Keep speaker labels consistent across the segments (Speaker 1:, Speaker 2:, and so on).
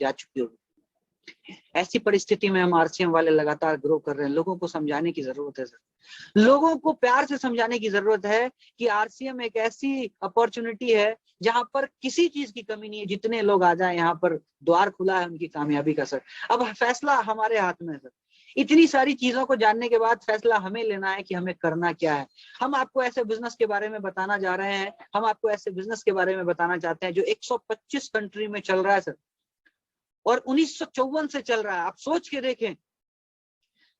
Speaker 1: जा चुकी होगी। ऐसी परिस्थिति में हम आरसीएम वाले लगातार ग्रो कर रहे हैं। लोगों को समझाने की जरूरत है सर, लोगों को प्यार से समझाने की जरूरत है कि आरसीएम एक ऐसी अपॉर्चुनिटी है जहां पर किसी चीज की कमी नहीं है। जितने लोग आ जाए यहाँ पर, द्वार खुला है उनकी कामयाबी का सर। अब फैसला हमारे हाथ में है सर। इतनी सारी चीजों को जानने के बाद फैसला हमें लेना है कि हमें करना क्या है। हम आपको ऐसे बिजनेस के बारे में बताना जा रहे हैं, हम आपको ऐसे बिजनेस के बारे में बताना चाहते हैं जो 125 कंट्री में चल रहा है सर, और 1954 से चल रहा है। आप सोच के देखें,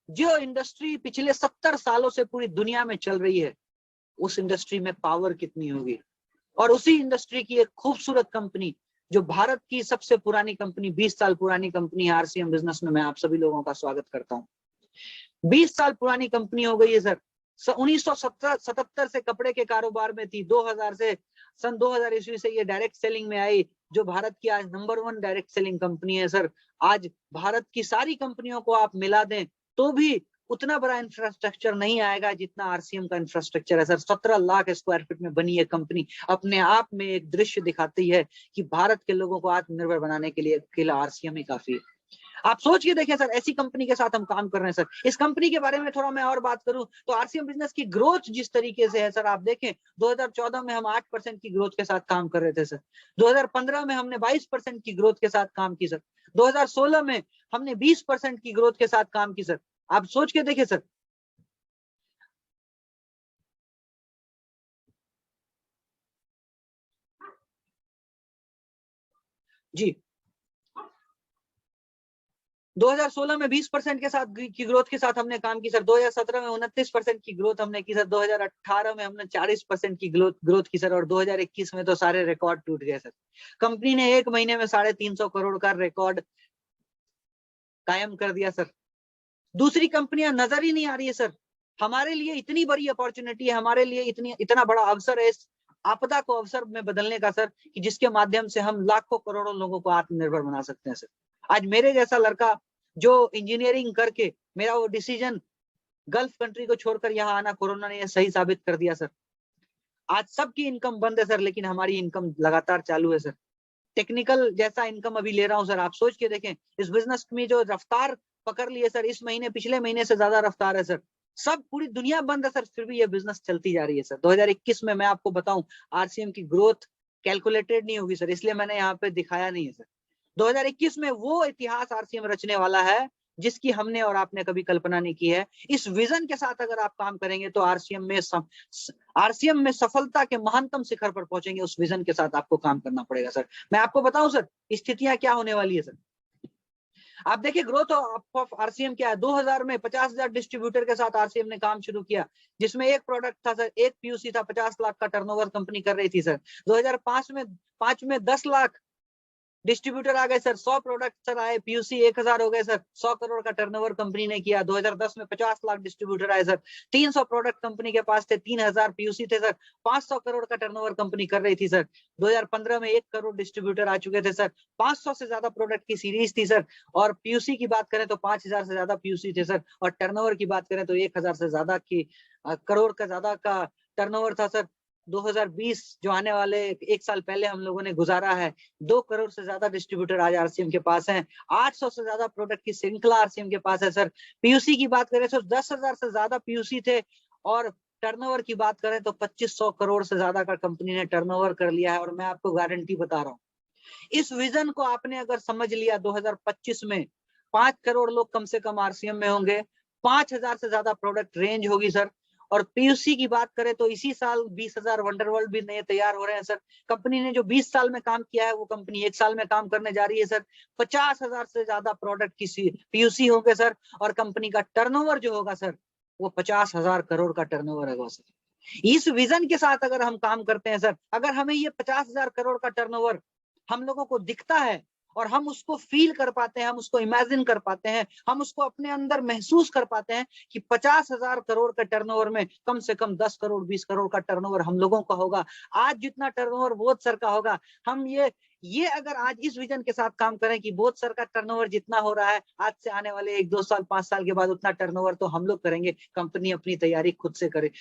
Speaker 1: जो इंडस्ट्री पिछले 70 सालों से पूरी दुनिया में चल रही है, उस इंडस्ट्री में पावर कितनी होगी। और उसी इंडस्ट्री की एक खूबसूरत कंपनी, जो भारत की सबसे पुरानी कंपनी, 20 साल पुरानी कंपनी आरसीएम बिजनेस में मैं आप सभी लोगों का स्वागत करता हूं। 20 साल पुरानी कंपनी हो गई है सर। 1977 से कपड़े के कारोबार में थी, 2000 से सन 2000 ईस्वी से ये डायरेक्ट सेलिंग में आई, जो भारत की आज नंबर 1 डायरेक्ट सेलिंग कंपनी है सर। आज भारत की सारी कंपनियों को आप मिला दें तो भी उतना बड़ा इंफ्रास्ट्रक्चर नहीं आएगा जितना आरसीएम का इंफ्रास्ट्रक्चर है सर। 17 लाख स्क्वायर फीट में बनी ये कंपनी अपने आप में एक दृश्य दिखाती है कि भारत के लोगों को आत्मनिर्भर बनाने के लिए अकेला आरसीएम ही काफी है। आप सोच के देखें सर, ऐसी कंपनी के साथ हम काम कर रहे हैं सर। इस कंपनी के बारे में थोड़ा मैं और बात करूं तो आरसीएम बिजनेस की ग्रोथ जिस तरीके से है सर, आप देखें 2014 में हम 8% की ग्रोथ के साथ काम कर रहे थे सर। 2015 में हमने 22% की ग्रोथ के साथ काम की सर। 2016 में हमने 20% की ग्रोथ के साथ काम की सर। आप सोच के देखें सर। जी, 2016 में 20% के साथ की ग्रोथ के साथ हमने काम की सर। 2017 में 29% की ग्रोथ हमने की सर। 2018 में हमने 40% की ग्रोथ की सर। और 2021 में तो सारे रिकॉर्ड टूट गए सर। कंपनी ने एक महीने में 350 करोड़ का रिकॉर्ड कायम कर दिया सर। दूसरी कंपनियां नजर ही नहीं आ रही है सर। हमारे लिए इतनी बड़ी अपॉर्चुनिटी है, हमारे लिए इतना बड़ा अवसर है इस आपदा को अवसर में बदलने का सर, कि जिसके माध्यम से हम लाखों करोड़ों लोगों को आत्मनिर्भर बना सकते हैं सर। आज मेरे जैसा लड़का जो इंजीनियरिंग करके, मेरा वो डिसीजन गल्फ कंट्री को छोड़कर यहाँ आना, कोरोना ने सही साबित कर दिया सर। आज सबकी इनकम बंद है सर, लेकिन हमारी इनकम लगातार चालू है सर। टेक्निकल जैसा इनकम अभी ले रहा हूं सर। आप सोच के देखें, इस बिजनेस में जो रफ्तार पकड़ ली है सर, इस महीने पिछले महीने से ज्यादा रफ्तार है सर। सब पूरी दुनिया बंद है सर, फिर भी ये बिजनेस चलती जा रही है सर। 2021 में मैं आपको बताऊं, आरसीएम की ग्रोथ कैलकुलेटेड नहीं होगी सर, इसलिए मैंने यहाँ पे दिखाया नहीं है सर। 2021 में वो इतिहास आरसीएम रचने वाला है जिसकी हमने और आपने कभी कल्पना नहीं की है। इस विजन के साथ अगर आप काम करेंगे तो आरसीएम में सफलता के महानतम शिखर पर पहुंचेंगे। उस विजन के साथ आपको काम करना पड़ेगा सर। मैं आपको बताऊं सर, स्थितियां क्या होने वाली है सर। आप देखिए ग्रोथ ऑफ आरसीएम क्या है। 2000 में 50,000 डिस्ट्रीब्यूटर के साथ आरसीएम ने काम शुरू किया, जिसमें एक प्रोडक्ट था सर, एक पीयूसी था। 50 लाख का टर्नओवर कंपनी कर रही थी सर। 2005 में 10 लाख डिस्ट्रीब्यूटर आ गए सर। 100 प्रोडक्ट सर आए, पीयूसी 1000 हो गए सर। 100 करोड़ का टर्नओवर कंपनी ने किया। 2010 में 50 लाख डिस्ट्रीब्यूटर आए सर। 300 प्रोडक्ट कंपनी के पास थे, 3000 पीयूसी थे सर। 500 करोड़ का टर्नओवर कंपनी कर रही थी सर। 2015 में 1 करोड़ डिस्ट्रीब्यूटर आ चुके थे सर। 500 से ज्यादा प्रोडक्ट की सीरीज थी सर। और पीयूसी की बात करें तो 5000 से ज्यादा पीयूसी थे सर। और टर्नओवर की बात करें तो 1000 से ज्यादा की करोड़ का ज्यादा का टर्नओवर था सर। 2020 जो आने वाले 1 साल पहले हम लोगों ने गुजारा है, 2 करोड़ से ज्यादा डिस्ट्रीब्यूटर आज आरसीएम के पास हैं। 800 से ज्यादा प्रोडक्ट की श्रृंखला आरसीएम के पास है सर। पीयूसी की बात करें तो 10,000 से ज्यादा पीयूसी थे। और टर्नओवर की बात करें तो 2500 करोड़ से ज्यादा का कंपनी ने टर्नओवर कर लिया है। और मैं आपको गारंटी बता रहा हूँ, इस विजन को आपने अगर समझ लिया, 2025 में 5 करोड़ लोग कम से कम आरसीएम में होंगे। 5000 से ज्यादा प्रोडक्ट रेंज होगी सर। और पीयूसी की बात करें तो इसी साल 20,000 वंडरवर्ल्ड भी नए तैयार हो रहे हैं सर। कंपनी ने जो 20 साल में काम किया है, वो कंपनी 1 साल में काम करने जा रही है सर। 50,000 से ज्यादा प्रोडक्ट की पीयूसी होंगे सर। और कंपनी का टर्नओवर जो होगा सर, वो 50,000 करोड़ का टर्नओवर होगा सर। इस विजन के साथ अगर हम काम करते हैं सर, अगर हमें ये 50,000 करोड़ का टर्नओवर हम लोगों को दिखता है और हम उसको फील कर पाते हैं, हम उसको इमेजिन कर पाते हैं, हम उसको अपने अंदर महसूस कर पाते हैं कि 50,000 करोड़ का टर्नओवर में कम से कम 10 करोड़ 20 करोड़ का टर्नओवर हम लोगों का होगा। आज जितना टर्नओवर बोध सर का होगा, हम ये अगर आज इस विजन के साथ काम करें कि बोध सर का टर्नओवर जितना हो रहा है, आज से आने वाले 1-2 साल 5 साल के बाद उतना टर्नओवर तो हम लोग करेंगे। कंपनी अपनी तैयारी खुद से करे।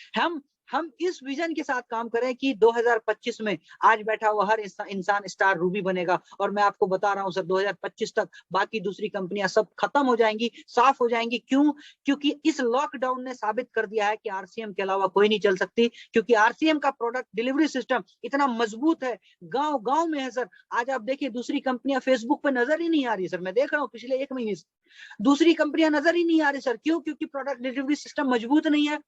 Speaker 1: हम इस विजन के साथ काम करें कि 2025 में आज बैठा हुआ हर इंसान स्टार रूबी बनेगा। और मैं आपको बता रहा हूं सर, 2025 तक बाकी दूसरी कंपनियां सब खत्म हो जाएंगी, साफ हो जाएंगी। क्यों? क्योंकि इस लॉकडाउन ने साबित कर दिया है कि आरसीएम के अलावा कोई नहीं चल सकती, क्योंकि आरसीएम का प्रोडक्ट डिलीवरी सिस्टम इतना मजबूत है, गांव गांव में है सर। आज आप देखिए दूसरी कंपनियां फेसबुक पे नजर ही नहीं आ रही सर, मैं देख रहा हूँ पिछले 1 महीने से दूसरी कंपनियां नजर ही नहीं आ रही सर। क्यों? क्योंकि प्रोडक्ट डिलीवरी सिस्टम मजबूत नहीं है,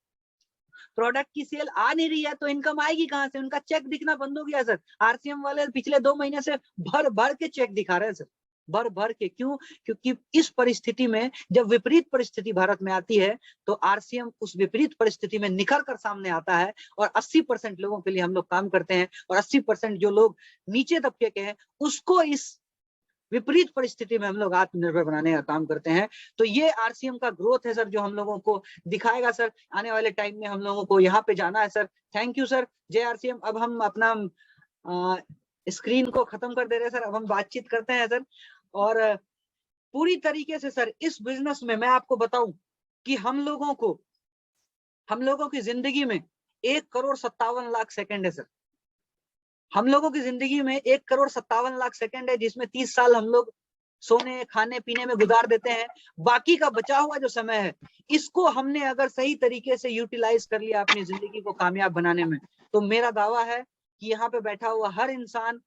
Speaker 1: प्रोडक्ट की सेल आ नहीं रही है, तो इनकम आएगी कहां से? उनका चेक दिखना बंद हो गया सर। आरसीएम वाले पिछले 2 महीने से भर भर के चेक दिखा रहे हैं सर, भर भर के। क्यों? क्योंकि इस परिस्थिति में, जब विपरीत परिस्थिति भारत में आती है, तो आरसीएम उस विपरीत परिस्थिति में निखर कर सामने आता है और 80% लोगों के लिए हम लोग काम करते हैं। और 80% जो लोग नीचे तबके के हैं, उसको इस विपरीत परिस्थिति में हम लोग आत्मनिर्भर बनाने का काम करते हैं। तो ये आरसीएम का ग्रोथ है सर, जो हम लोगों को दिखाएगा सर। आने वाले टाइम में हम लोगों को यहाँ पे जाना है सर। थैंक यू सर, जय आरसीएम। अब हम अपना स्क्रीन को खत्म कर दे रहे हैं सर, अब हम बातचीत करते हैं सर। और पूरी तरीके से सर इस बिजनेस में मैं आपको बताऊं कि हम लोगों की जिंदगी में 1,57,00,000 सेकंड है सर। हम लोगों की जिंदगी में 1,57,00,000 सेकंड है, जिसमें 30 साल हम लोग सोने खाने पीने में गुजार देते हैं। बाकी का बचा हुआ जो समय है, इसको हमने अगर सही तरीके से यूटिलाइज कर लिया अपनी जिंदगी को कामयाब बनाने में, तो मेरा दावा है कि यहाँ पे बैठा हुआ हर इंसान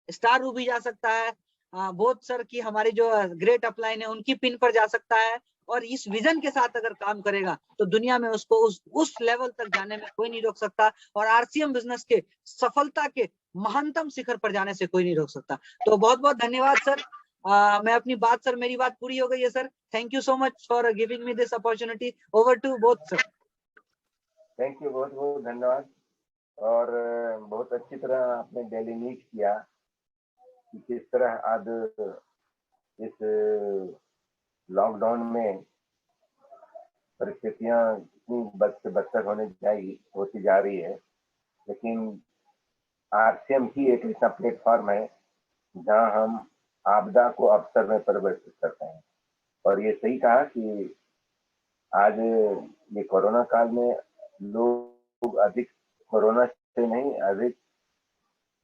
Speaker 1: स्टार रूबी जा सकता है। बोध सर की हमारी जो ग्रेट अपलाइन है, उनकी पिन पर जा सकता है। और इस विजन के साथ अगर काम करेगा, तो दुनिया में उसको उस लेवल तक जाने में कोई नहीं रोक सकता। और आरसीएम बिजनेस के सफलता के महानतम शिखर पर जाने से कोई नहीं रोक सकता। तो बहुत बहुत धन्यवाद सर। मैं अपनी बात सर, मेरी बात पूरी हो गई है sir. Thank you so much for giving me this opportunity. Over to both sir.
Speaker 2: Thank you, बहुत बहुत धन्यवाद। और बहुत अच्छी तरह आपने डेलीनेट किया कि किस तरह आज इस लॉकडाउन में परिस्थितियां इतनी बद से बदतर होती जा रही है, लेकिन आरसीएम ही एक ऐसा प्लेटफॉर्म है जहां हम आपदा को अवसर में परिवर्तित करते हैं। और ये सही कहा कि आज ये कोरोना काल में लोग अधिक कोरोना से नहीं, अधिक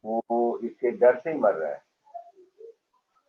Speaker 2: वो इसके डर से ही मर रहे हैं।